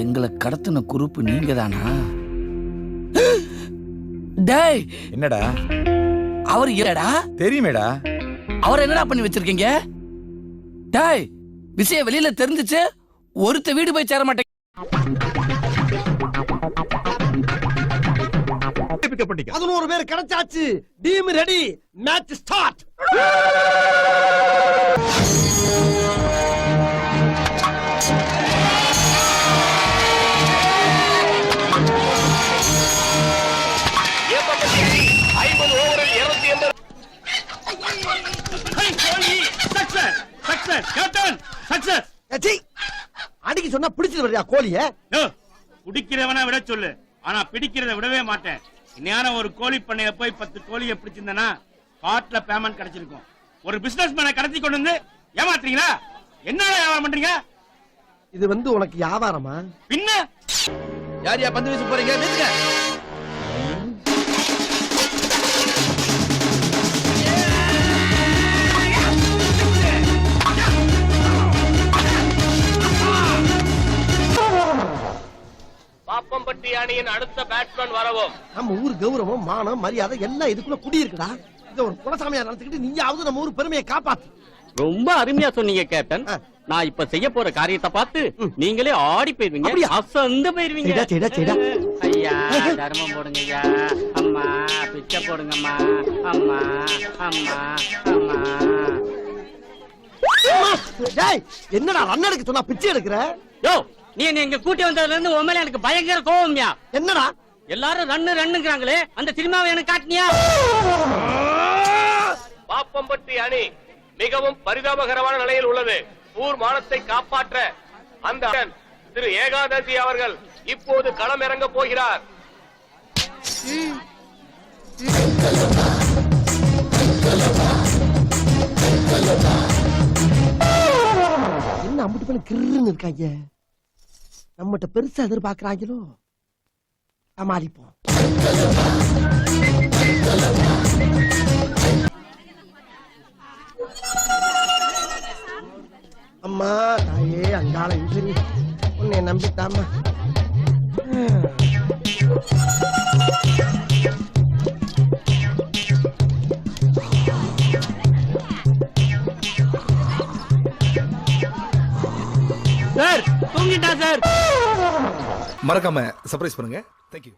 எங்களை கடத்தின குரூப் நீங்க தானா? டேய் என்னடா அவர் இல்லடா. தெரியுமேடா. அவர் என்னடா பண்ணி வச்சிருக்கீங்க? டேய் விஷயம் வெளியில தெரிஞ்சிச்சு ஒருத்த வீடு போய் சேர மாட்டேங்க. 11 பேர் கிடைச்சாச்சு. Team ready. Match start. அடிக்க சொன்னா பிடிச்சிட்டு வரியா கோழிய? பிடிக்கிறவனா விட சொல்லு, ஆனா பிடிக்கிறத விடவே மாட்டேன். இன்னையான ஒரு கோழி பண்ணையில போய் 10 கோழியை பிடிச்சிருந்தனா காட்ல பேமெண்ட் கிடைச்சிருக்கும். ஒரு பிசினஸ் மேனை கடத்தி கொண்டு வந்து ஏமாத்துறீங்களா? என்ன வியாபாரம் பண்றீங்க? இது வந்து உனக்கு வியாபாரமா? பின்ன யார் யா பந்து வீச போறீங்க? நிறுத்துங்க. பாப்பம்பட்டி அணியின் அடுத்த பேட்ஸ்மேன் வரவும். நம்ம ஊர் கௌரவம் மானம் மரியாதை எல்லாம் இதுக்குள்ள குடி இருக்குடா. இத ஒரு குலசாமியா நடந்துக்கிட்டு நீயாவது நம்ம ஊர் பெருமையை காப்பாத்து. ரொம்ப அருமையா சொன்னீங்க கேப்டன். நான் இப்ப செய்ய போற காரியத்தை பார்த்து நீங்களே ஆடி போயிருவீங்க, அசந்து போயிருவீங்க. ஐயா தர்மம் போடுங்க ஐயா. அம்மா பிச்சை போடுங்கம்மா. அம்மா அம்மா அம்மா. என்னடா ரன் எடுக்க சொன்னா பிச்சை எடுக்கிற? யோ நீ எங்க கூட்டி வந்ததுல இருந்து உண்மையில எனக்கு பயங்கர கோவம்யா. என்னடா எல்லாரும் ரன்னுங்கிறாங்களே, அந்த சினிமாவை எனக்கு காட்டினியா? பாப்பம்பட்டி அணி மிகவும் பரிதாபகரமான நிலையில் உள்ளது. ஊர் மானத்தை காப்பாற்ற அந்த திரு ஏகாதசி அவர்கள் இப்போது களம் இறங்க போகிறார். என்ன அம்புட்டு பண்ண கிருன்னு இருக்காங்க. நம்மகிட்ட பெருசா எதிர்பார்க்கிறாங்களோ? சமாளிப்போம். அம்மா தாயே அங்காள இன்ஜினி உன்னை நம்பித்தாமா. சார் தூங்கிட்டா சார். மறக்காம சர்ப்ரைஸ் பண்ணுங்க. தேங்க்யூ.